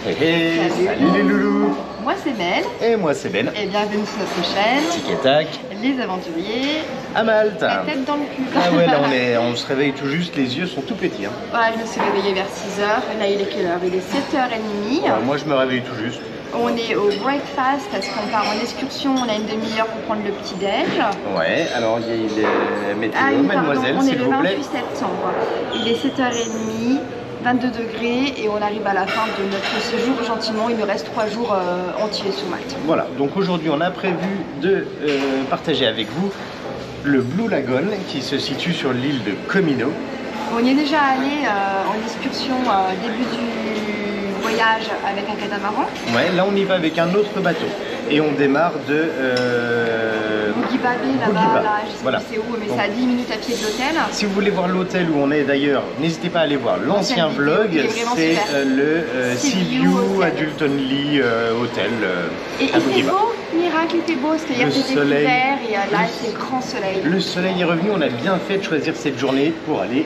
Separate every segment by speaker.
Speaker 1: Salut les loulous.
Speaker 2: Moi c'est Belle.
Speaker 1: Et moi c'est Ben.
Speaker 2: Et bienvenue sur notre chaîne.
Speaker 1: Tic et tac.
Speaker 2: Les aventuriers.
Speaker 1: À Malte.
Speaker 2: La tête dans le cul.
Speaker 1: Ah ouais, là on se réveille tout juste, les yeux sont tout petits. Hein.
Speaker 2: Voilà, je me suis réveillée vers 6h. Là il est quelle heure? Il est 7h30.
Speaker 1: Ouais, moi je me réveille tout juste.
Speaker 2: On est au breakfast parce qu'on part en excursion. On a une demi-heure pour prendre le petit-déj.
Speaker 1: Ouais, alors il y a les météo, mademoiselle,
Speaker 2: on est
Speaker 1: s'il
Speaker 2: le
Speaker 1: vous plaît.
Speaker 2: 28 septembre. Il est 7h30. 22 degrés et on arrive à la fin de notre séjour gentiment. Il nous reste 3 jours entiers sur Malte.
Speaker 1: Voilà, donc aujourd'hui on a prévu de partager avec vous le Blue Lagoon qui se situe sur l'île de Comino.
Speaker 2: On y est déjà allé en excursion début du voyage avec un catamaran.
Speaker 1: Ouais, là on y va avec un autre bateau et on démarre de
Speaker 2: Bougiba-Bay là-bas, là, je sais
Speaker 1: voilà.
Speaker 2: plus c'est où, mais c'est à 10 minutes à pied de l'hôtel.
Speaker 1: Si vous voulez voir l'hôtel où on est d'ailleurs, n'hésitez pas à aller voir l'ancien vlog, c'est le Seaview Adult Only Hotel
Speaker 2: et
Speaker 1: à
Speaker 2: il fait beau, miracle, il fait beau, parce qu'hier c'était couvert et là c'est grand soleil. Le
Speaker 1: soleil est revenu, on a bien fait de choisir cette journée pour aller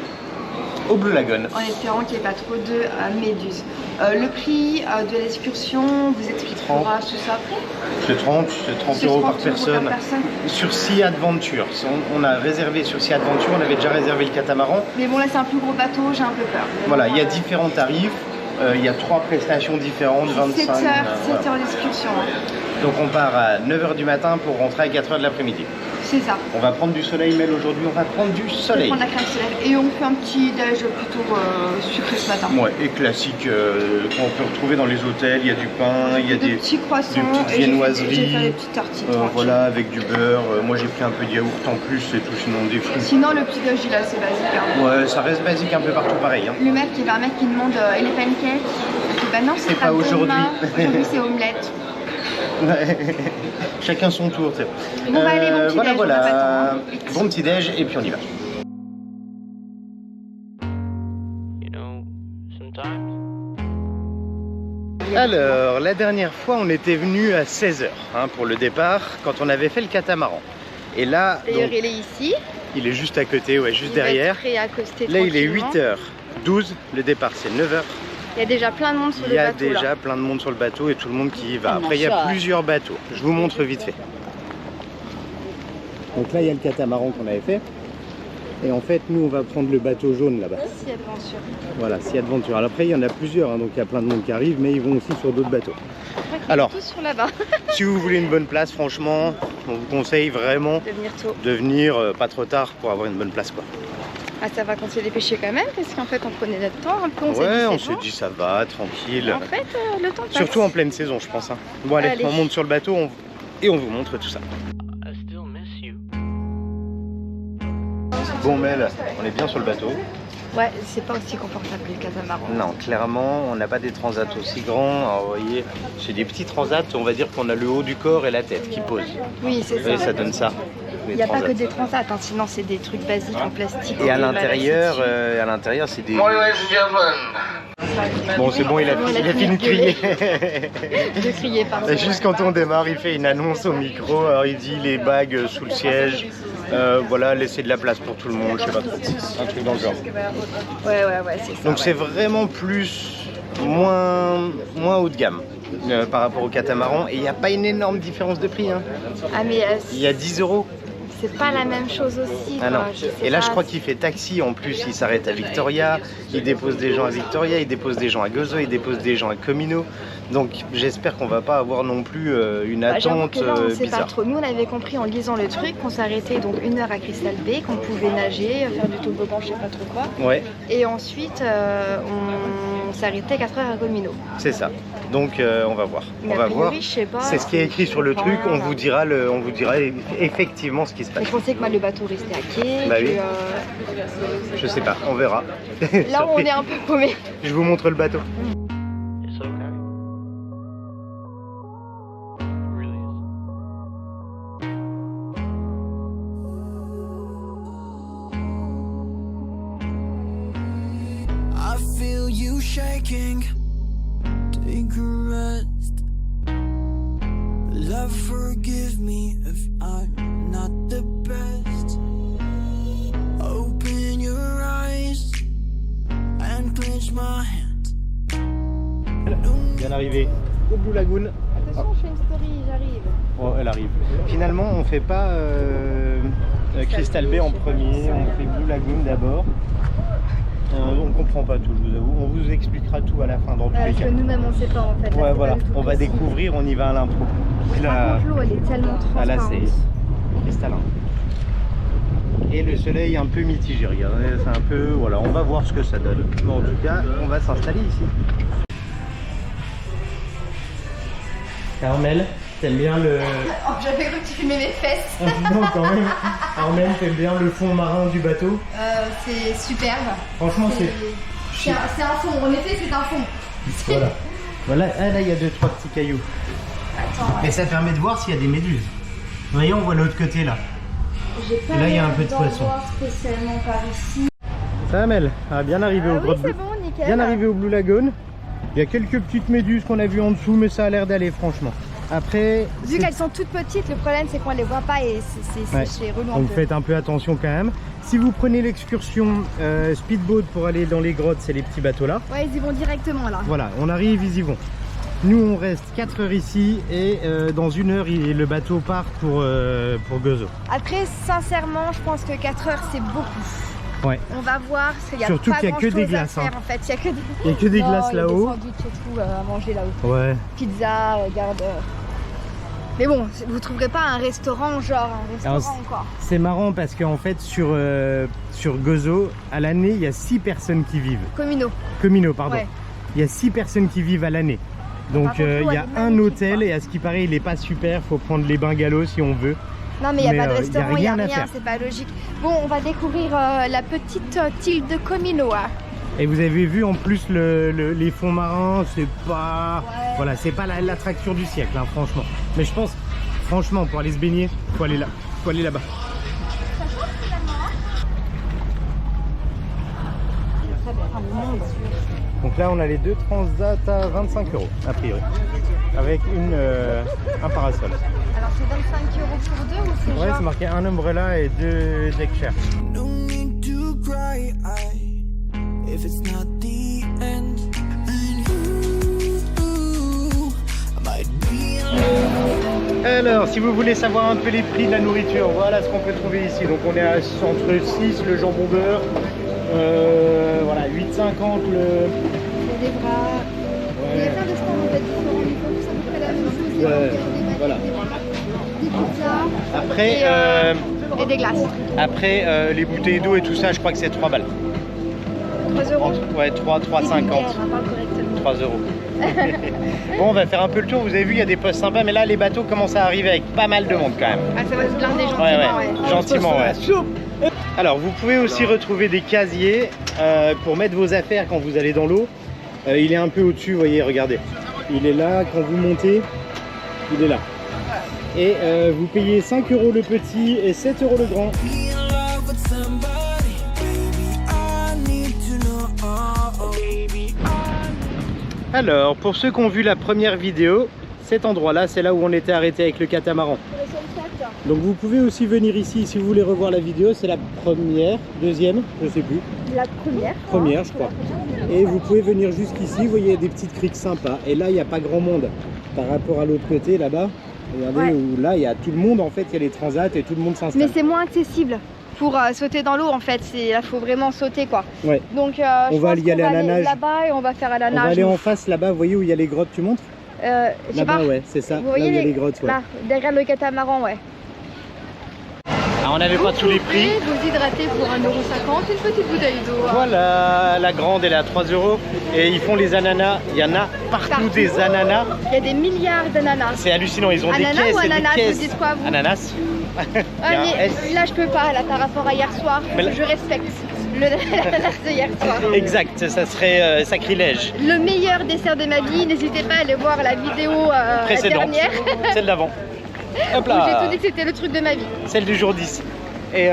Speaker 1: au Blue Lagoon.
Speaker 2: En espérant qu'il n'y ait pas trop de méduses. Le prix de l'excursion vous expliquera tout ça après.
Speaker 1: C'est 30 euros par personne. Sur Sea Adventure. On a réservé sur Sea Adventure, on avait déjà réservé le catamaran.
Speaker 2: Mais bon là c'est un plus gros bateau, j'ai un peu peur.
Speaker 1: Voilà, il y a différents tarifs. Il y a 3 prestations différentes, 25.
Speaker 2: 7 heures d'excursion.
Speaker 1: Donc on part à 9h du matin pour rentrer à 4h de l'après-midi.
Speaker 2: C'est ça.
Speaker 1: On va prendre du soleil, Mel, aujourd'hui on va prendre du soleil.
Speaker 2: On va prendre la crème solaire et on fait un petit déj plutôt sucré ce matin.
Speaker 1: Ouais, et classique qu'on peut retrouver dans les hôtels. Il y a du pain, il y a des
Speaker 2: petits croissants,
Speaker 1: des petites viennoiseries.
Speaker 2: J'ai fait des petites tartines.
Speaker 1: Voilà, avec du beurre. Moi j'ai pris un peu de yaourt en plus et tout, sinon des fruits.
Speaker 2: Sinon le petit déj il est assez basique. Hein.
Speaker 1: Ouais, ça reste basique un peu partout pareil. Hein.
Speaker 2: Le mec, il y avait un mec qui demande et les pancakes. Bah non, c'est pas
Speaker 1: aujourd'hui.
Speaker 2: Aujourd'hui c'est omelette.
Speaker 1: Chacun son tour.
Speaker 2: On va aller bon petit déj,
Speaker 1: voilà. Bon petit déj et puis on y va. Alors, la dernière fois, on était venu à 16h hein, pour le départ, quand on avait fait le catamaran. Et là,
Speaker 2: d'ailleurs, il est ici.
Speaker 1: Il est juste à côté, ouais, juste derrière. Là, il est 8h12, le départ c'est 9h.
Speaker 2: Il y a déjà plein de monde sur le bateau.
Speaker 1: Il y a déjà plein de monde sur le bateau et tout le monde qui y va. Après, il y a plusieurs bateaux. Je vous montre vite fait. Donc là, il y a le catamaran qu'on avait fait. Et en fait, nous, on va prendre le bateau jaune là-bas.
Speaker 2: Sea Adventure.
Speaker 1: Voilà, Sea Adventure. Alors après, il y en a plusieurs, hein, donc il y a plein de monde qui arrive, mais ils vont aussi sur d'autres bateaux. Alors,
Speaker 2: tous sur là-bas.
Speaker 1: Si vous voulez une bonne place, franchement, on vous conseille vraiment de venir pas trop tard pour avoir une bonne place, quoi.
Speaker 2: Ah, ça va qu'on s'est dépêché quand même, parce qu'en fait, on prenait notre temps un peu.
Speaker 1: On s'est dit ça va, tranquille.
Speaker 2: En fait, le temps passe.
Speaker 1: Surtout en pleine saison, je pense. Hein. Bon, allez, on monte sur le bateau et on vous montre tout ça. Bon, Mel, on est bien sur le bateau.
Speaker 2: Ouais, c'est pas aussi confortable que le catamaran.
Speaker 1: Non, clairement, on n'a pas des transats aussi grands. Alors, vous voyez, c'est des petits transats, on va dire qu'on a le haut du corps et la tête qui posent.
Speaker 2: Oui, c'est ça.
Speaker 1: Et ça donne ça.
Speaker 2: Il n'y a pas que des transats, hein, sinon c'est des trucs basiques en plastique.
Speaker 1: Et à l'intérieur, c'est des... Bon, c'est bon, il a fini de crier.
Speaker 2: De crier, pardon.
Speaker 1: Et juste quand on démarre, il fait une annonce au micro. Alors, il dit les bagues sous le siège. Voilà, laisser de la place pour tout le monde, je sais pas trop. Un truc dans le genre.
Speaker 2: Ouais, c'est ça.
Speaker 1: Donc c'est vraiment moins haut de gamme par rapport au catamaran. Et il n'y a pas une énorme différence de prix. Hein.
Speaker 2: Ah, mais
Speaker 1: il y a 10 euros.
Speaker 2: C'est pas la même chose aussi.
Speaker 1: Ah non. Et là, je crois qu'il fait taxi. En plus, il s'arrête à Victoria. Il dépose des gens à Victoria. Il dépose des gens à Gozo. Il dépose des gens à Comino. Donc, j'espère qu'on va pas avoir non plus une attente bizarre.
Speaker 2: Pas trop. Nous, on avait compris en lisant le truc qu'on s'arrêtait donc 1 heure à Crystal Bay, qu'on pouvait nager, faire du toboggan, je sais pas trop quoi.
Speaker 1: Ouais.
Speaker 2: Et ensuite, on s'arrêtait 4 heures à Comino.
Speaker 1: C'est ça. Donc, on va voir.
Speaker 2: Mais on va voir.
Speaker 1: C'est ce qui est écrit sur le truc. On vous dira effectivement ce qui se passe.
Speaker 2: Mais je pensais que le bateau restait à quai.
Speaker 1: Bah oui. Je sais pas, on verra.
Speaker 2: Là, on est un peu paumé.
Speaker 1: Je vous montre le bateau.
Speaker 3: I feel you shaking. Take a rest. Love, forgive me if I'm not the best. Open your eyes and clench my hands. No
Speaker 1: Bien arrivé au Blue Lagoon.
Speaker 2: Attention, je fais une story, j'arrive.
Speaker 1: Oh, elle arrive. Finalement, on fait pas Crystal Bay en premier, on fait Blue Lagoon d'abord. On comprend pas tout, je vous avoue. On vous expliquera tout à la fin dans tous les
Speaker 2: Parce
Speaker 1: cas.
Speaker 2: que nous-mêmes, on sait pas en fait. Là,
Speaker 1: Ouais, voilà.
Speaker 2: pas du tout
Speaker 1: On va
Speaker 2: précis.
Speaker 1: découvrir, on y va à l'impro. Puis
Speaker 2: Par
Speaker 1: là,
Speaker 2: contre, l'eau, elle est tellement
Speaker 1: ah, là,
Speaker 2: transparente.
Speaker 1: c'est cristallin. Et le soleil un peu mitigé, regardez, c'est un peu... Voilà, on va voir ce que ça donne. Mais en tout cas, on va s'installer ici. Armel, t'aimes bien le...
Speaker 2: Oh, j'avais cru que tu filmais mes fesses.
Speaker 1: Non, quand même. Armel, t'aimes bien le fond marin du bateau?
Speaker 2: C'est superbe.
Speaker 1: Franchement,
Speaker 2: C'est un fond, en effet, c'est un fond.
Speaker 1: Voilà. Voilà, ah, là, il y a 2-3 petits cailloux.
Speaker 2: Attends,
Speaker 1: Et ça permet de voir s'il y a des méduses. Vous voyez, on voit l'autre côté là.
Speaker 2: j'ai pas
Speaker 1: Et là, il y a un peu de
Speaker 2: d'endroit
Speaker 1: poisson.
Speaker 2: spécialement par ici.
Speaker 1: Ça, Armel, bien arrivé au
Speaker 2: Oui,
Speaker 1: Grotte
Speaker 2: c'est
Speaker 1: Bleu.
Speaker 2: bon, nickel.
Speaker 1: Bien arrivé au Blue Lagoon. Il y a quelques petites méduses qu'on a vues en dessous, mais ça a l'air d'aller franchement. Après,
Speaker 2: Vu qu'elles sont toutes petites, le problème c'est qu'on les voit pas et c'est relou un
Speaker 1: donc
Speaker 2: peu.
Speaker 1: faites un peu attention quand même. Si vous prenez l'excursion speedboat pour aller dans les grottes, c'est les petits bateaux là.
Speaker 2: Ouais, ils y vont directement là.
Speaker 1: Voilà, on arrive, ils y vont. Nous, on reste 4 heures ici et dans 1 heure, le bateau part pour Gozo.
Speaker 2: Après, sincèrement, je pense que 4 heures c'est beaucoup.
Speaker 1: Ouais.
Speaker 2: On va voir, parce qu'il y a
Speaker 1: Surtout
Speaker 2: pas
Speaker 1: qu'il y a que des
Speaker 2: grand-chose à
Speaker 1: glaces,
Speaker 2: faire,
Speaker 1: hein.
Speaker 2: en fait. Il y a que des,
Speaker 1: Il y a que des glaces
Speaker 2: il y a
Speaker 1: là-haut.
Speaker 2: des sandwichs et tout à manger là-haut.
Speaker 1: Ouais.
Speaker 2: Pizza, regarde. Mais bon, vous trouverez pas un restaurant genre un restaurant
Speaker 1: Alors,
Speaker 2: encore.
Speaker 1: C'est marrant parce qu'en fait, sur Gozo, à l'année, il y a 6 personnes qui vivent. Comino, pardon.
Speaker 2: Ouais.
Speaker 1: Il y a 6 personnes qui vivent à l'année. Donc
Speaker 2: Par contre, l'eau,
Speaker 1: il y a
Speaker 2: elle est
Speaker 1: un
Speaker 2: magnifique,
Speaker 1: hôtel
Speaker 2: quoi.
Speaker 1: et à ce qui paraît, il n'est pas super. Faut prendre les bungalows si on veut.
Speaker 2: Non mais il n'y a
Speaker 1: Mais,
Speaker 2: pas de
Speaker 1: y a
Speaker 2: restaurant, il n'y a
Speaker 1: rien à
Speaker 2: rien,
Speaker 1: faire.
Speaker 2: c'est pas logique. Bon, on va découvrir la petite île de Comino. Hein.
Speaker 1: Et vous avez vu en plus les fonds marins, c'est pas,
Speaker 2: Ouais.
Speaker 1: voilà, c'est pas l'attraction du siècle, hein, franchement. Mais je pense, franchement, pour aller se baigner, faut aller là, faut aller là-bas. Donc là, on a les 2 transats à 25 € a priori, avec un parasol.
Speaker 2: Alors c'est 25 € pour deux ou c'est
Speaker 1: Ouais,
Speaker 2: genre...
Speaker 1: c'est marqué un umbrella et 2 deck chairs.
Speaker 3: No need to cry if it's not the end. And you might be
Speaker 1: Alors, si vous voulez savoir un peu les prix de la nourriture, voilà ce qu'on peut trouver ici. Donc on est à entre 6 le jambon beurre, voilà 8,50 le...
Speaker 2: Des bras... Il y a plein de stands en fait différents, mais c'est à peu près la même chose. Il y a
Speaker 1: Ouais,
Speaker 2: des bananes,
Speaker 1: voilà.
Speaker 2: des pizzas
Speaker 1: Après,
Speaker 2: et des glaces.
Speaker 1: après les bouteilles d'eau et tout ça, je crois que c'est 3 balles.
Speaker 2: 3 €.
Speaker 1: Ouais, 3,50.
Speaker 2: On parle correctement.
Speaker 1: 3 €. Bon, on va faire un peu le tour. Vous avez vu, il y a des postes sympas, mais là, les bateaux commencent à arriver avec pas mal de monde quand même.
Speaker 2: Ah, ça va se blinder gentiment,
Speaker 1: Ouais. Gentiment, ouais. Alors, vous pouvez aussi retrouver des casiers pour mettre vos affaires quand vous allez dans l'eau. Il est un peu au-dessus, vous voyez, regardez. Il est là, quand vous montez, il est là. Et vous payez 5 € le petit et 7 € le grand.
Speaker 3: in love with somebody. Baby, I need to know. Baby,
Speaker 1: Alors, pour ceux qui ont vu la première vidéo, cet endroit-là, c'est là où on était arrêté avec le catamaran. Donc vous pouvez aussi venir ici si vous voulez revoir la vidéo, c'est la première, deuxième, je sais plus,
Speaker 2: La première.
Speaker 1: première je crois. Et vous pouvez venir jusqu'ici, vous voyez il y a des petites criques sympas. Et là il n'y a pas grand monde par rapport à l'autre côté là-bas. Regardez
Speaker 2: Ouais.
Speaker 1: où là il y a tout le monde en fait, il y a les transats et tout le monde s'installe.
Speaker 2: Mais c'est moins accessible pour sauter dans l'eau en fait. Là, faut vraiment sauter quoi.
Speaker 1: Ouais.
Speaker 2: Donc
Speaker 1: On va y aller à la nage.
Speaker 2: là-bas et on va faire à la
Speaker 1: On va
Speaker 2: nage.
Speaker 1: aller en face là-bas, vous voyez où il y a les grottes, tu montres?
Speaker 2: Je sais pas.
Speaker 1: Là-bas ouais, c'est ça,
Speaker 2: Vous
Speaker 1: là où il
Speaker 2: voyez
Speaker 1: y a les grottes. Ouais.
Speaker 2: Là, derrière le catamaran, ouais.
Speaker 1: Ah, on n'avait pas tous les prix.
Speaker 2: Vous hydratez pour 1,50 €, une petite bouteille d'eau.
Speaker 1: Voilà, la grande elle est à 3 € et ils font les ananas, il y en a partout des ananas,
Speaker 2: Il y a des milliards d'ananas.
Speaker 1: c'est hallucinant, ils ont
Speaker 2: Ananas
Speaker 1: des caisses
Speaker 2: ou
Speaker 1: et des
Speaker 2: ananas,
Speaker 1: caisses.
Speaker 2: vous dites quoi, vous
Speaker 1: Ananas.
Speaker 2: Ah,
Speaker 1: Il y a un
Speaker 2: mais
Speaker 1: S.
Speaker 2: là je peux pas, là par rapport à hier soir,
Speaker 1: Mais là-
Speaker 2: je respecte l'ananas de hier soir.
Speaker 1: Exact, ça serait sacrilège.
Speaker 2: Le meilleur dessert de ma vie, n'hésitez pas à aller voir la vidéo
Speaker 1: Précédente,
Speaker 2: dernière
Speaker 1: celle d'avant. Hop
Speaker 2: où j'ai
Speaker 1: là,
Speaker 2: tout dit que c'était le truc de ma vie.
Speaker 1: celle du jour 10. Et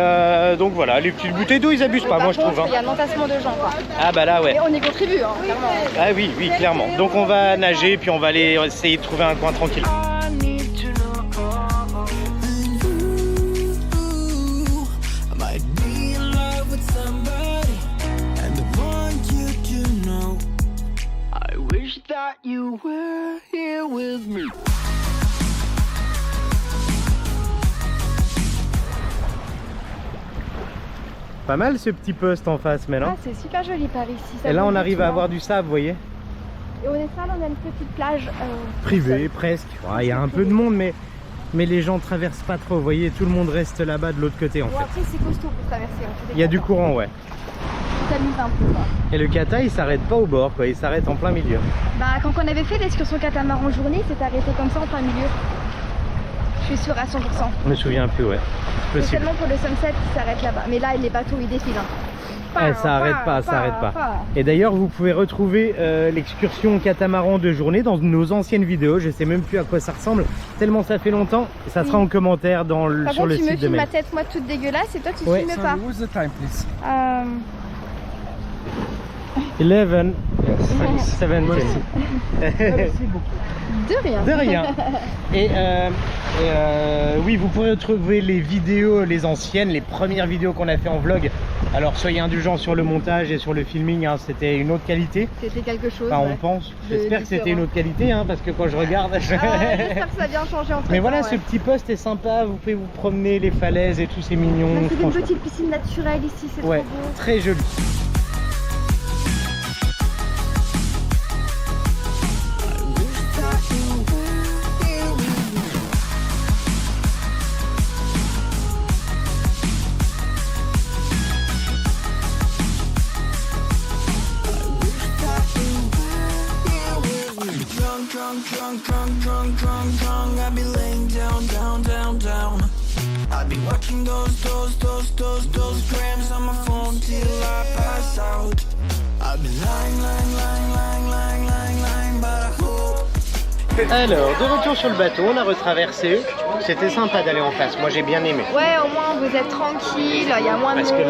Speaker 1: donc voilà, les petites bouteilles d'eau ils abusent pas,
Speaker 2: Par
Speaker 1: moi je
Speaker 2: contre,
Speaker 1: trouve.
Speaker 2: il y
Speaker 1: Hein.
Speaker 2: a un entassement de gens quoi.
Speaker 1: Ah bah là ouais.
Speaker 2: Et on y contribue, hein, clairement.
Speaker 1: Ah oui, oui, clairement. Donc on va nager puis on va aller essayer de trouver un coin tranquille.
Speaker 3: I need to know. And you might be in love with somebody, and I want you to know. I wish that you anywhere here with me.
Speaker 1: Pas mal ce petit poste en face, mais non?
Speaker 2: Ah, c'est super joli par ici. Ça
Speaker 1: Et là,
Speaker 2: vaut
Speaker 1: on
Speaker 2: le
Speaker 1: arrive à
Speaker 2: détour.
Speaker 1: avoir du sable, vous voyez?
Speaker 2: Et on est là, on a une petite plage
Speaker 1: Privée, presque. Il y a un peu de monde, mais les gens traversent pas trop, vous voyez? Tout le monde reste là-bas de l'autre côté, en
Speaker 2: Bon,
Speaker 1: fait.
Speaker 2: après, c'est costaud pour traverser.
Speaker 1: Il y a du courant, ouais.
Speaker 2: On s'amuse un peu, quoi.
Speaker 1: Et le kata, il s'arrête pas au bord, quoi. Il s'arrête en plein milieu.
Speaker 2: Bah, quand on avait fait l'excursion catamaran journée, c'est arrêté comme ça en plein milieu. Je suis sûre à 100%.
Speaker 1: Je me souviens plus, ouais.
Speaker 2: C'est
Speaker 1: Possible.
Speaker 2: seulement pour le sunset qui s'arrête là-bas. Mais là, les bateaux, ils défilent. Hein.
Speaker 1: Ça arrête pas, ça arrête pas. Et d'ailleurs, vous pouvez retrouver l'excursion catamaran de journée dans nos anciennes vidéos. Je sais même plus à quoi ça ressemble, tellement ça fait longtemps. Ça sera en commentaire sur le
Speaker 2: Par contre, tu
Speaker 1: site
Speaker 2: me
Speaker 1: de
Speaker 2: filmes ma
Speaker 1: Mel.
Speaker 2: tête, moi, toute dégueulasse, et toi, tu
Speaker 1: Ouais.
Speaker 2: filmes pas.
Speaker 3: What's the time, please?
Speaker 1: 11, 17.
Speaker 3: Merci beaucoup.
Speaker 2: De rien.
Speaker 1: De rien. Et oui, vous pourrez retrouver les vidéos, les anciennes, les premières vidéos qu'on a fait en vlog. Alors soyez indulgents sur le montage et sur le filming, hein, c'était une autre qualité.
Speaker 2: C'était quelque chose.
Speaker 1: Enfin, on
Speaker 2: ouais.
Speaker 1: pense.
Speaker 2: De
Speaker 1: J'espère que c'était
Speaker 2: différent.
Speaker 1: une autre qualité, hein, parce que quand je regarde.
Speaker 2: J'espère que ça a bien changé entre
Speaker 1: Mais voilà,
Speaker 2: temps,
Speaker 1: ce
Speaker 2: ouais.
Speaker 1: petit poste est sympa. Vous pouvez vous promener les falaises et tout, c'est mignon.
Speaker 2: Là, c'est une
Speaker 1: franchement.
Speaker 2: petite piscine naturelle ici, c'est
Speaker 1: Ouais,
Speaker 2: trop beau.
Speaker 1: très joli.
Speaker 3: Drunk, I'd be laying down. I'd be watching those grams on my phone till I pass out. I'd be lying, but I hope.
Speaker 1: Alors, de retour sur le bateau, on a retraversé. C'était sympa d'aller en face. Moi, j'ai bien aimé.
Speaker 2: Ouais, au moins vous êtes tranquille, il y a moins de
Speaker 1: Parce
Speaker 2: monde.
Speaker 1: que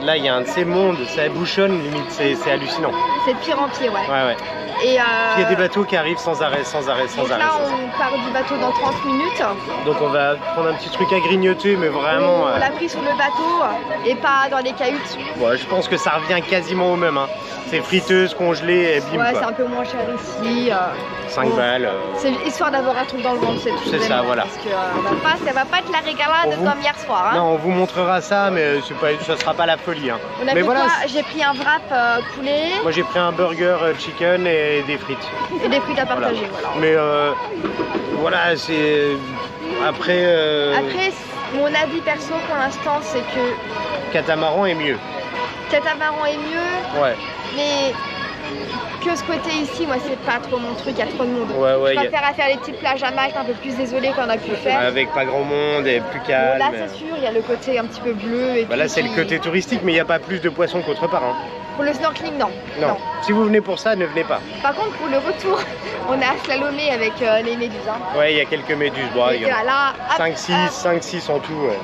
Speaker 1: là, il y a un de ces mondes, ça bouchonne limite, c'est hallucinant.
Speaker 2: C'est de pire en pire, ouais.
Speaker 1: Ouais, ouais.
Speaker 2: Et
Speaker 1: Il y a des bateaux qui arrivent sans arrêt.
Speaker 2: donc là, on part du bateau dans 30 minutes.
Speaker 1: Donc on va prendre un petit truc à grignoter, mais vraiment.
Speaker 2: On l'a pris sur le bateau et pas dans les cahutes.
Speaker 1: Ouais, je pense que ça revient quasiment au même. Hein. C'est friteuse, congelée et bim.
Speaker 2: Ouais,
Speaker 1: quoi.
Speaker 2: c'est un peu moins cher ici.
Speaker 1: 5 balles.
Speaker 2: C'est histoire d'avoir un truc dans le ventre, c'est tout.
Speaker 1: C'est ça, voilà.
Speaker 2: Parce que ça va pas être la régalade
Speaker 1: On vous-
Speaker 2: comme hier soir. Hein.
Speaker 1: Non, on vous montrera ça, mais ça sera pas la folie. Hein.
Speaker 2: On a
Speaker 1: Mais
Speaker 2: pris
Speaker 1: voilà,
Speaker 2: quoi? J'ai pris un wrap poulet
Speaker 1: moi j'ai pris un burger chicken et des frites.
Speaker 2: et des frites à
Speaker 1: Voilà.
Speaker 2: partager. Voilà.
Speaker 1: Mais voilà, c'est. Après,
Speaker 2: Après, mon avis perso pour l'instant, c'est que
Speaker 1: catamaran est mieux.
Speaker 2: catamaran est mieux,
Speaker 1: Ouais,
Speaker 2: mais que ce côté ici, moi, c'est pas trop mon truc, il y a trop de monde.
Speaker 1: ouais,
Speaker 2: Je préfère faire les petites plages à Malte, un peu plus désolé qu'on a pu faire.
Speaker 1: avec pas grand monde et plus
Speaker 2: Bon,
Speaker 1: calme.
Speaker 2: là, c'est sûr, il y a le côté un petit peu bleu. Et
Speaker 1: Bah là,
Speaker 2: tout
Speaker 1: c'est le
Speaker 2: qui-
Speaker 1: côté touristique, mais il n'y a pas plus de poissons qu'autre part. Hein.
Speaker 2: Pour le snorkeling, non.
Speaker 1: Non. Si vous venez pour ça, ne venez pas.
Speaker 2: Par contre, pour le retour, on a slalomé avec les méduses. Hein.
Speaker 1: Ouais, il y a quelques méduses. Bon,
Speaker 2: Et là, hop,
Speaker 1: 5-6 en tout. Ouais.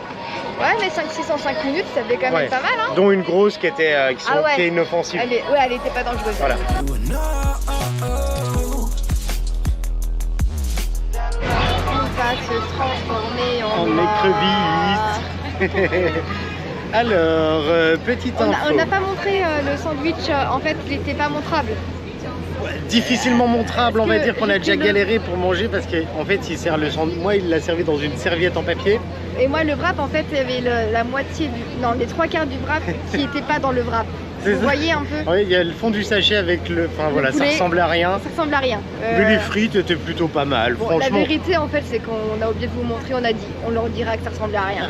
Speaker 2: Ouais, mais 5-6 en 5 minutes, ça fait quand même
Speaker 1: Ouais.
Speaker 2: pas mal. Hein.
Speaker 1: Dont une grosse qui était
Speaker 2: Ah ouais.
Speaker 1: qui est inoffensive.
Speaker 2: Elle était pas dangereuse.
Speaker 1: Voilà.
Speaker 2: On va se transformer en
Speaker 1: En écrevisse. Alors, petite info.
Speaker 2: On n'a pas montré le sandwich, en fait, il n'était pas montrable.
Speaker 1: Difficilement montrable, on va
Speaker 2: que
Speaker 1: dire qu'on a
Speaker 2: j'ai
Speaker 1: déjà
Speaker 2: pris le-
Speaker 1: galéré pour manger parce qu'en fait, il sert le sandwich. Moi, il l'a servi dans une serviette en papier.
Speaker 2: Et moi, le wrap, en fait, il y avait la moitié non, les 3/4 du wrap qui n'était pas dans le wrap.
Speaker 1: C'est
Speaker 2: Vous
Speaker 1: ça.
Speaker 2: voyez un peu?
Speaker 1: Oui, il y a le fond du sachet avec le. Enfin voilà, ça
Speaker 2: poulet.
Speaker 1: ressemble à rien.
Speaker 2: Ça ressemble à rien.
Speaker 1: Mais les frites étaient plutôt pas mal,
Speaker 2: Bon, la
Speaker 1: franchement.
Speaker 2: vérité, en fait, c'est qu'on a oublié de vous montrer, on a dit, on leur dira que ça ressemble à rien.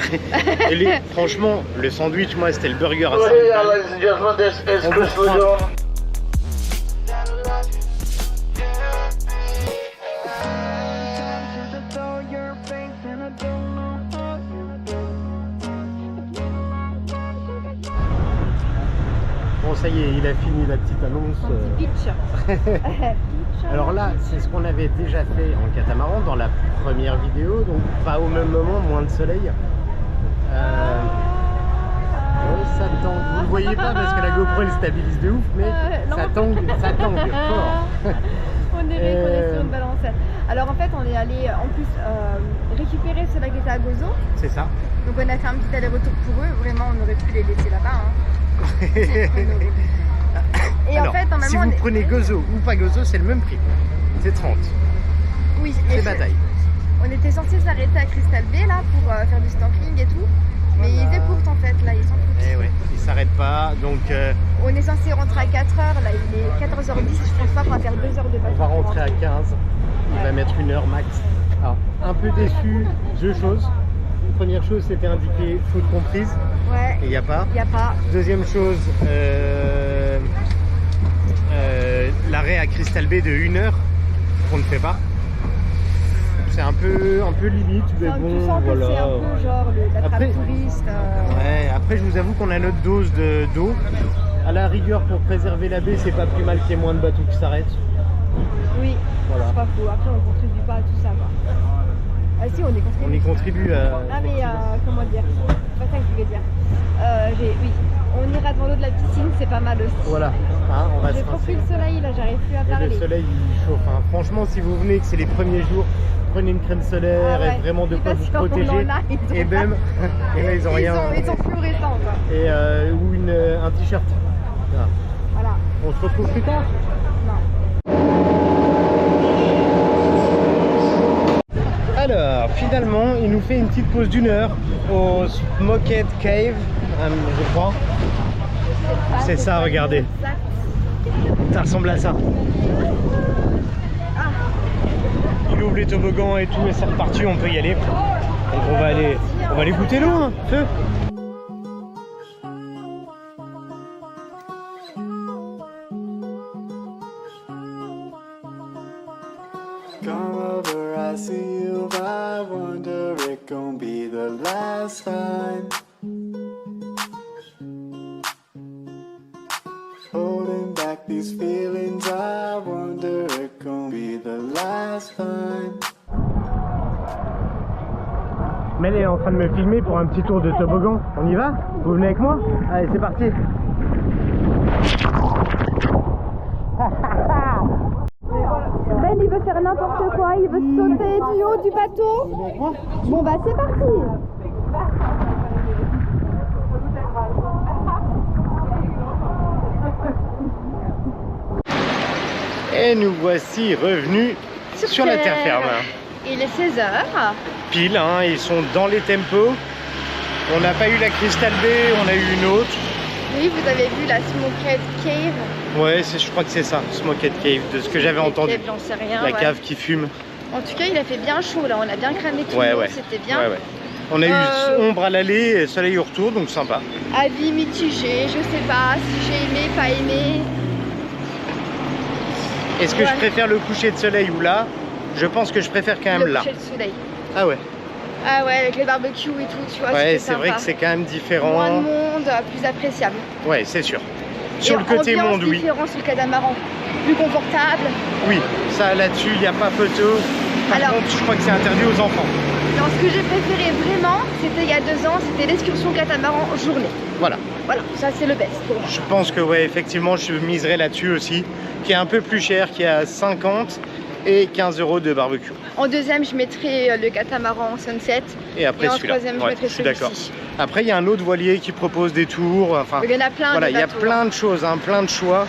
Speaker 1: Et franchement, le sandwich, moi, c'était le burger à 5
Speaker 4: Sorry,
Speaker 1: balles.
Speaker 4: ladies and gentlemen, this is
Speaker 1: On
Speaker 4: Chris
Speaker 1: vous reprend.
Speaker 4: Lejeune.
Speaker 1: Bon, ça y est, il a fini la petite annonce.
Speaker 2: Un petit pitch.
Speaker 1: Alors là, c'est ce qu'on avait déjà fait en catamaran dans la première vidéo, donc pas au même moment, moins de soleil. Ouais, ça tangue. Vous le voyez pas parce que la GoPro elle stabilise de ouf, mais
Speaker 2: non.
Speaker 1: ça tangue fort.
Speaker 2: On dirait qu'on est sur une balancelle. Alors en fait, on est allé en plus récupérer ceux-là qui étaient à Gozo.
Speaker 1: C'est ça.
Speaker 2: Donc on a fait un petit aller-retour pour eux. Vraiment, on aurait pu les laisser là-bas. Hein. Et
Speaker 1: Alors,
Speaker 2: en fait,
Speaker 1: si
Speaker 2: normalement,
Speaker 1: vous prenez Gozo ou pas Gozo, c'est le même prix. C'est 30.
Speaker 2: Oui,
Speaker 1: C'est
Speaker 2: mais
Speaker 1: bataille.
Speaker 2: on était censé s'arrêter à Crystal Bay là pour faire du snorkeling et tout. Mais
Speaker 1: Voilà.
Speaker 2: ils écourtent en fait, là ils s'en foutent.
Speaker 1: Eh ouais, ils s'arrêtent pas, donc
Speaker 2: On est censé rentrer à 4h, là il est 14h10, je pense pas qu'on va faire 2 heures de bateau.
Speaker 1: on va rentrer à 15. Il va mettre 1 heure max. Alors, un peu déçu, 2 choses. Première chose, c'était indiqué faute comprise,
Speaker 2: Ouais,
Speaker 1: et il n'y a pas.
Speaker 2: il n'y a pas.
Speaker 1: Deuxième chose, l'arrêt à Crystal Bay de 1 heure qu'on ne fait pas. C'est un peu limite, mais
Speaker 2: Enfin,
Speaker 1: bon,
Speaker 2: tu sens que
Speaker 1: voilà.
Speaker 2: c'est un peu genre la trappe
Speaker 1: Après-
Speaker 2: touriste.
Speaker 1: Ouais, après je vous avoue qu'on a notre dose d'eau. À la rigueur, pour préserver la baie, c'est pas plus mal qu'il y ait moins de bateaux qui s'arrêtent.
Speaker 2: Oui,
Speaker 1: Voilà.
Speaker 2: c'est pas faux. Après on contribue pas à tout ça quoi. Ah si, on y contribue.
Speaker 1: On y contribue à...
Speaker 2: Ah mais comment dire, c'est pas ça que je voulais dire. Oui, on ira devant l'eau de la piscine, c'est pas mal aussi.
Speaker 1: Voilà, hein, on va se
Speaker 2: J'ai
Speaker 1: rincer.
Speaker 2: compris le soleil là, j'arrive plus à
Speaker 1: Et
Speaker 2: parler.
Speaker 1: le soleil il chauffe. Hein. Franchement, si vous venez que c'est les premiers jours, prenez une crème solaire
Speaker 2: Ah ouais,
Speaker 1: et vraiment de quoi
Speaker 2: parce
Speaker 1: vous
Speaker 2: qu'on
Speaker 1: protéger.
Speaker 2: en a, ils ont
Speaker 1: Et
Speaker 2: pas-
Speaker 1: même, et là, ils ont rien.
Speaker 2: Ils sont fluorescents quoi.
Speaker 1: Et ou un t-shirt. Voilà.
Speaker 2: Voilà.
Speaker 1: On se retrouve plus tard.
Speaker 2: Non.
Speaker 1: Alors, finalement, il nous fait une petite pause d'1 heure au Smoked Cave, je crois. C'est ça, regardez.
Speaker 2: Exact.
Speaker 1: Ça ressemble à ça. Il ouvre les toboggans et tout, et c'est reparti, on peut y aller. Donc on va aller goûter l'eau, hein, feu.
Speaker 3: Come over, I see you, I wonder it gon' be the last time. Holding back these feelings, I wonder it gon' be the last time.
Speaker 1: Mel est en train de me filmer pour un petit tour de toboggan. On y va? Vous venez avec moi? Allez, c'est parti.
Speaker 2: Ben il veut faire n'importe quoi, il veut sauter du haut du bateau. Bon bah c'est parti.
Speaker 1: Et nous voici revenus sur la terre ferme.
Speaker 2: Il est 16h.
Speaker 1: Pile, hein, ils sont dans les tempos. On n'a pas eu la Crystal Bay, on a eu une autre.
Speaker 2: Oui, vous avez vu la Smoked Cave.
Speaker 1: Ouais, je crois que c'est ça, Smoked Cave, de ce que j'avais entendu.
Speaker 2: J'en sais rien.
Speaker 1: La
Speaker 2: ouais.
Speaker 1: cave qui fume.
Speaker 2: En tout cas, il a fait bien chaud là, on a bien cramé tout
Speaker 1: Ouais,
Speaker 2: le monde,
Speaker 1: ouais.
Speaker 2: c'était bien.
Speaker 1: Ouais, ouais. On a eu ombre à l'aller et soleil au retour, donc sympa.
Speaker 2: Avis mitigé, je sais pas si j'ai aimé, pas aimé.
Speaker 1: Est-ce que
Speaker 2: Ouais.
Speaker 1: je préfère le coucher de soleil ou là? Je pense que je préfère quand même
Speaker 2: Le
Speaker 1: là.
Speaker 2: coucher de soleil.
Speaker 1: Ah ouais.
Speaker 2: Ah ouais, avec les barbecues et tout, tu vois.
Speaker 1: Ouais,
Speaker 2: c'était
Speaker 1: c'est vrai
Speaker 2: sympa.
Speaker 1: que c'est quand même
Speaker 2: Moins de
Speaker 1: différent.
Speaker 2: monde, plus appréciable.
Speaker 1: Ouais, c'est sûr. Sur le
Speaker 2: Et
Speaker 1: côté
Speaker 2: ambiance
Speaker 1: monde, oui.
Speaker 2: différent sur le catamaran. Plus confortable.
Speaker 1: Oui, ça là-dessus, il n'y a pas photo. Par
Speaker 2: Alors-
Speaker 1: contre, je crois que c'est interdit aux enfants.
Speaker 2: Non, ce que j'ai préféré vraiment, c'était il y a 2 ans, c'était l'excursion catamaran journée.
Speaker 1: Voilà.
Speaker 2: Voilà, ça c'est le best pour moi.
Speaker 1: Je pense que ouais, effectivement, je miserai là-dessus aussi, qui est un peu plus cher, qui est à 50 et 15 € de barbecue.
Speaker 2: En deuxième, je mettrai le catamaran Sunset.
Speaker 1: Et après
Speaker 2: Et en
Speaker 1: celui-là.
Speaker 2: troisième, je
Speaker 1: Ouais,
Speaker 2: mettrai
Speaker 1: je suis d'accord.
Speaker 2: celui-ci.
Speaker 1: Après, il y a un autre voilier qui propose des tours. Enfin,
Speaker 2: Il y en a plein.
Speaker 1: voilà,
Speaker 2: de
Speaker 1: il y a
Speaker 2: bateaux.
Speaker 1: plein de choses, hein, plein de choix.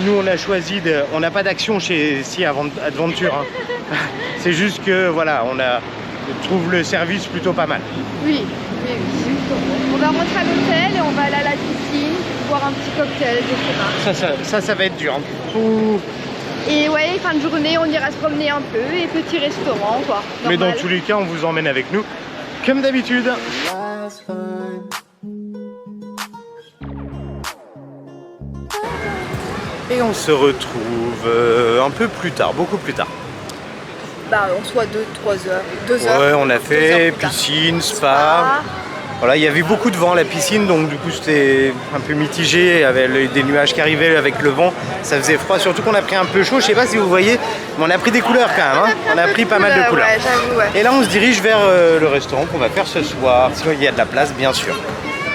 Speaker 1: Nous, on a choisi de. On n'a pas d'action chez Sea Adventure. Hein. C'est juste que voilà, on trouve le service plutôt pas mal.
Speaker 2: Oui, oui, oui. On va rentrer à l'hôtel et on va aller à la piscine, boire un petit cocktail, je sais pas.
Speaker 1: Ça va être dur. Hein. Ouh.
Speaker 2: Et ouais, fin de journée, on ira se promener un peu et petit restaurant, quoi.
Speaker 1: Mais dans
Speaker 2: Normal.
Speaker 1: tous les cas, on vous emmène avec nous, comme d'habitude.
Speaker 3: Last time.
Speaker 1: Et on se retrouve un peu plus tard, beaucoup plus tard.
Speaker 2: Bah, on soit 2-3 heures. 2 heures.
Speaker 1: Ouais, on a
Speaker 2: 2
Speaker 1: fait
Speaker 2: heures plus tard.
Speaker 1: piscine, spa. Voilà, il y avait beaucoup de vent à la piscine, donc du coup c'était un peu mitigé, avec des nuages qui arrivaient avec le vent, ça faisait froid, surtout qu'on a pris un peu chaud, je sais pas si vous voyez, mais on a pris des couleurs quand même, hein. On a pris pas mal de couleurs.
Speaker 2: Ouais, j'avoue, ouais.
Speaker 1: Et là on se dirige vers le restaurant qu'on va faire ce soir, sinon il y a de la place bien sûr.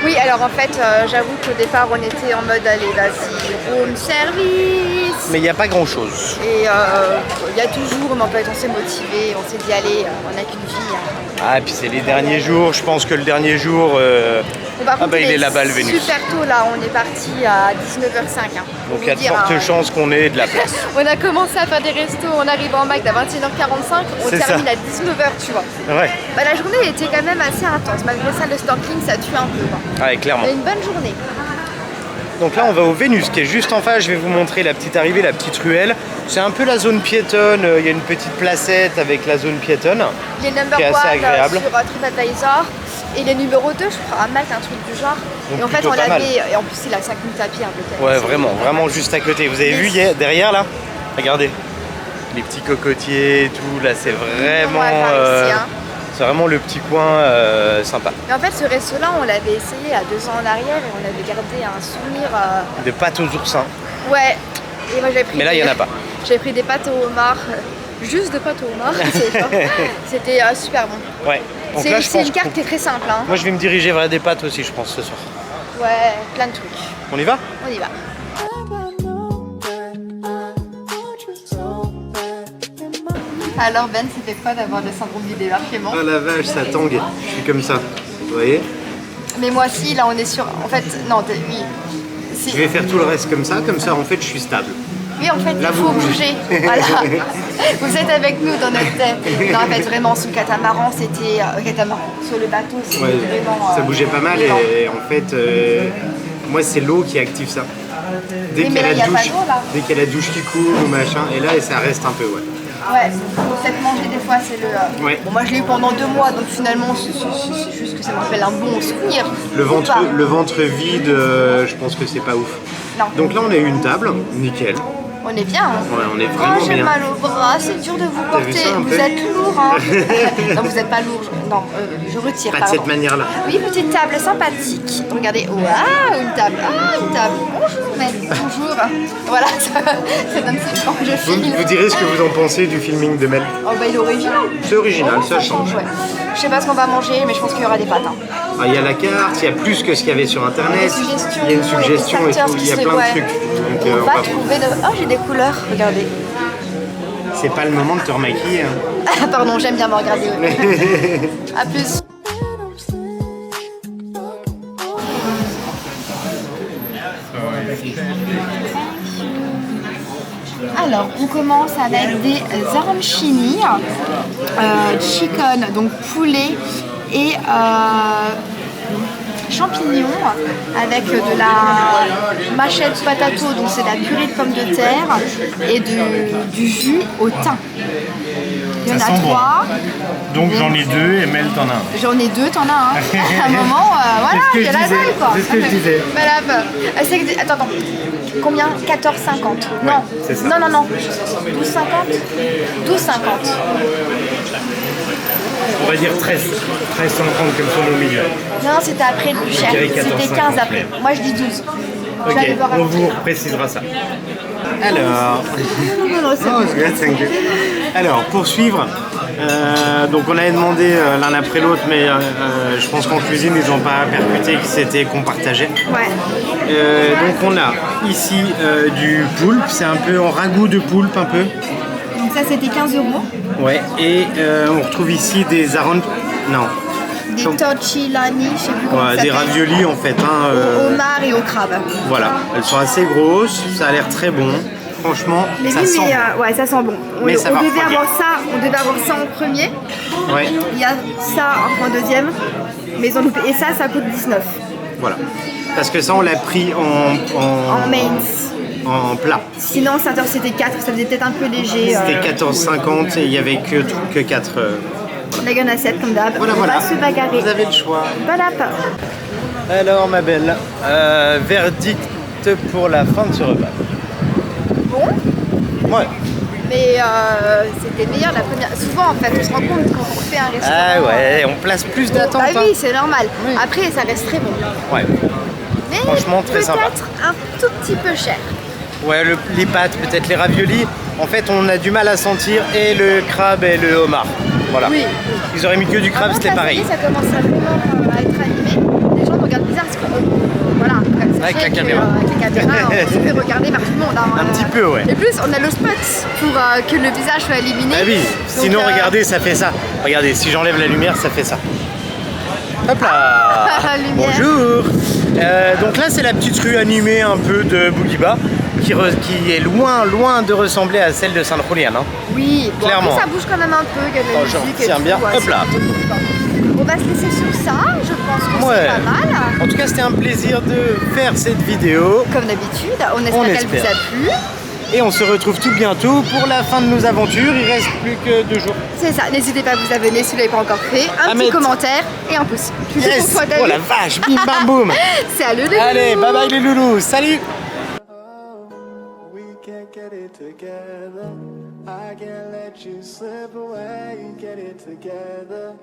Speaker 2: Oui, alors en fait, j'avoue qu'au départ, on était en mode allez, vas-y, room service.
Speaker 1: Mais il n'y a pas grand chose.
Speaker 2: Et il y a toujours, mais en fait, on s'est motivé, on s'est dit allez, on n'a qu'une vie. Hein.
Speaker 1: Ah, et puis c'est les derniers jours, je pense que le dernier jour,
Speaker 2: Bon, par contre,
Speaker 1: il est là-bas le Vénus.
Speaker 2: Super tôt là, on est parti à 19h05. Hein,
Speaker 1: donc il y a de fortes chances qu'on ait de la place.
Speaker 2: On a commencé à faire des restos, on arrive en Mac à 21h45, on termine à 19h, tu vois.
Speaker 1: Ouais.
Speaker 2: Bah, la journée était quand même assez intense, malgré ça le snorkeling ça tue un peu. Quoi.
Speaker 1: Ouais, clairement.
Speaker 2: On a une bonne journée.
Speaker 1: Donc là on va au Vénus qui est juste en face, je vais vous montrer la petite arrivée, la petite ruelle. C'est un peu la zone piétonne, il y a une petite placette avec la zone piétonne.
Speaker 2: Il est number
Speaker 1: qui est assez
Speaker 2: one
Speaker 1: agréable.
Speaker 2: sur TripAdvisor. Et il est numéro 2 je crois à Malte, un truc du genre.
Speaker 1: Donc
Speaker 2: et en fait
Speaker 1: plutôt
Speaker 2: on
Speaker 1: pas mal.
Speaker 2: l'avait, et en plus il a 5 minutes à pied peut-être.
Speaker 1: Ouais vraiment juste à côté. Vous avez vu derrière là? Regardez, les petits cocotiers et tout, là c'est vraiment...
Speaker 2: ici, hein.
Speaker 1: C'est vraiment le petit coin sympa.
Speaker 2: Mais en fait ce resto là on l'avait essayé à 2 ans en arrière et on avait gardé un souvenir...
Speaker 1: De pâtes aux oursins.
Speaker 2: Ouais, et moi j'avais pris...
Speaker 1: Mais là il n'y en a pas.
Speaker 2: J'avais pris des pâtes au homard, juste de pâtes au homard, c'était super bon.
Speaker 1: Ouais. Donc là, je
Speaker 2: C'est
Speaker 1: pense
Speaker 2: une carte qui est très simple. Hein.
Speaker 1: Moi je vais me diriger vers des pâtes aussi je pense ce soir.
Speaker 2: Ouais, plein de trucs.
Speaker 1: On y va?
Speaker 2: On y va. Alors Ben, c'était quoi d'avoir le syndrome du débarquement?
Speaker 1: Ah la vache, ça tangue. Je suis comme ça. Vous voyez?
Speaker 2: Mais moi aussi, là on est sur... En fait, non, oui.
Speaker 1: Je vais faire tout le reste comme ça en fait je suis stable.
Speaker 2: Oui, en fait,
Speaker 1: Là,
Speaker 2: il faut
Speaker 1: vous
Speaker 2: bouger. Voilà. Vous êtes avec nous dans notre tête. Non, en fait, vraiment, sur le catamaran, c'était... sur le bateau, c'était vraiment...
Speaker 1: ça bougeait pas mal et en fait, moi c'est l'eau qui active ça. Dès qu'il y a la douche qui coule ou machin, et là ça reste un peu, ouais.
Speaker 2: Ouais, peut-être manger des fois, c'est le...
Speaker 1: Ouais.
Speaker 2: Bon, moi je l'ai eu pendant 2 mois, donc finalement, c'est juste que ça me rappelle un bon souvenir.
Speaker 1: Le ventre vide, je pense que c'est pas ouf.
Speaker 2: Non.
Speaker 1: Donc là on a eu une table, nickel.
Speaker 2: On est bien. Hein.
Speaker 1: Ouais, on est vraiment
Speaker 2: j'ai
Speaker 1: bien.
Speaker 2: mal au bras, c'est dur de vous
Speaker 1: vu
Speaker 2: porter.
Speaker 1: ça un
Speaker 2: Vous
Speaker 1: peu
Speaker 2: êtes lourd. Hein. Non, vous n'êtes pas lourd. Non, je retire.
Speaker 1: Pas de cette manière-là.
Speaker 2: Oui, petite table sympathique. Regardez. Waouh, une table. Ah, une table. Bonjour, mec. Bonjour. Voilà, ça donne ça quand je filme.
Speaker 1: Vous direz ce que vous en pensez du filming de Mel.
Speaker 2: Oh, bah, il est original.
Speaker 1: C'est original,
Speaker 2: Oh,
Speaker 1: ça change.
Speaker 2: Ouais. Je sais pas ce qu'on va manger, mais je pense qu'il y aura des pâtes. Hein.
Speaker 1: Ah, il y a la carte, il y a plus que ce qu'il y avait sur internet. Il y a une suggestion et tout, il y a plein de trucs. Donc,
Speaker 2: on va trouver de... Oh, j'ai des couleurs. Regardez.
Speaker 1: C'est pas le moment de te remaquiller. Hein.
Speaker 2: Ah, pardon, j'aime bien me regarder. A plus. Alors, on commence avec des arancini, chicken, donc poulet et champignons avec de la machette patato, donc c'est la purée de pommes de terre et du jus au thym. Il y en a 3.
Speaker 1: Donc j'en ai 2 et Mel t'en as un.
Speaker 2: J'en ai 2, t'en as un. À un moment, voilà, il y a la dalle quoi.
Speaker 1: C'est ce que je disais.
Speaker 2: Voilà. Attends. Combien? 14,50. Non.
Speaker 1: c'est ça.
Speaker 2: Non. 12,50. 12,50.
Speaker 1: On va dire 13. 13,50 comme sur nos milieu.
Speaker 2: Non, c'était après le plus cher. C'était 15 après. Moi je dis 12.
Speaker 1: Ok, on vous précisera ça. Alors, alors pour suivre, donc on avait demandé l'un après l'autre, mais je pense qu'en cuisine ils n'ont pas percuté que c'était qu'on partageait.
Speaker 2: Ouais.
Speaker 1: Donc on a ici du poulpe, c'est un peu en ragoût de poulpe un peu.
Speaker 2: Donc ça c'était 15 €.
Speaker 1: Ouais, et on retrouve ici des
Speaker 2: Des tortellini, je sais plus comment ça
Speaker 1: des
Speaker 2: s'appelle.
Speaker 1: raviolis en fait.
Speaker 2: Au homard et au crabe.
Speaker 1: Voilà, elles sont assez grosses, ça a l'air très bon. Franchement,
Speaker 2: Mais
Speaker 1: ça
Speaker 2: oui,
Speaker 1: sent.
Speaker 2: ouais, ça sent bon.
Speaker 1: Mais ça va
Speaker 2: on devait
Speaker 1: refroidir.
Speaker 2: avoir ça en premier.
Speaker 1: Ouais,
Speaker 2: Il y a ça en deuxième. Mais ils ont loupé. Et ça coûte 19.
Speaker 1: voilà. Parce que ça, on l'a pris
Speaker 2: En mains.
Speaker 1: en plat.
Speaker 2: Sinon, c'était 4, ça faisait peut-être un peu léger.
Speaker 1: C'était 14,50 et il n'y avait que 4.
Speaker 2: Là, il y en a 7 comme d'hab.
Speaker 1: Voilà,
Speaker 2: On
Speaker 1: voilà.
Speaker 2: va se bagarrer.
Speaker 1: Vous avez le choix.
Speaker 2: Voilà.
Speaker 1: Alors, ma belle, verdict pour la fin de ce repas.
Speaker 2: Bon,
Speaker 1: Ouais.
Speaker 2: mais c'était meilleur la première. Souvent, en fait, on se rend compte quand on fait un restaurant.
Speaker 1: Ah ouais, on place plus d'attente.
Speaker 2: Bah oui, c'est normal.
Speaker 1: Oui.
Speaker 2: Après, ça reste très bon.
Speaker 1: Ouais.
Speaker 2: Mais
Speaker 1: Franchement, très sympa.
Speaker 2: peut-être un tout petit peu cher.
Speaker 1: Ouais, les pâtes, peut-être les raviolis. En fait, on a du mal à sentir et le crabe et le homard. Voilà.
Speaker 2: Oui.
Speaker 1: Ils auraient mis que du crabe,
Speaker 2: Par contre,
Speaker 1: c'était
Speaker 2: la
Speaker 1: pareil.
Speaker 2: série, ça commence à vraiment à être animé. Les gens nous regardent bizarre parce que voilà, c'est
Speaker 1: Avec
Speaker 2: vrai
Speaker 1: la
Speaker 2: que,
Speaker 1: caméra.
Speaker 2: avec la caméra, on se fait regarder par tout le monde. Hein,
Speaker 1: Un petit peu, ouais.
Speaker 2: Et plus, on a le spot pour que le visage soit éliminé.
Speaker 1: Ah oui,
Speaker 2: Donc,
Speaker 1: sinon regardez, ça fait ça. Regardez, si j'enlève la lumière, ça fait ça. Hop là.
Speaker 2: Lumière.
Speaker 1: Bonjour. Donc là c'est la petite rue animée un peu de Bouguiba qui est loin de ressembler à celle de San Julián. Hein.
Speaker 2: Oui, bon,
Speaker 1: Clairement.
Speaker 2: après, ça bouge quand même un peu, il y a de la
Speaker 1: Genre,
Speaker 2: musique et
Speaker 1: tiens
Speaker 2: tout.
Speaker 1: bien,
Speaker 2: Ouais,
Speaker 1: hop là.
Speaker 2: On va se laisser sur ça, je pense que
Speaker 1: Ouais.
Speaker 2: c'est pas mal.
Speaker 1: En tout cas c'était un plaisir de faire cette vidéo.
Speaker 2: Comme d'habitude, on espère qu'elle vous a plu.
Speaker 1: Et on se retrouve tout bientôt pour la fin de nos aventures. Il reste plus que 2 jours.
Speaker 2: C'est ça, n'hésitez pas à vous abonner si vous ne l'avez pas encore fait. Un petit commentaire et un pouce.
Speaker 1: Yes. Oh la vache, bim bam boum.
Speaker 2: Salut les
Speaker 1: Allez,
Speaker 2: loulous.
Speaker 1: bye bye les loulous, salut.
Speaker 3: We can't get it together. I can't let you slip away. Get it together.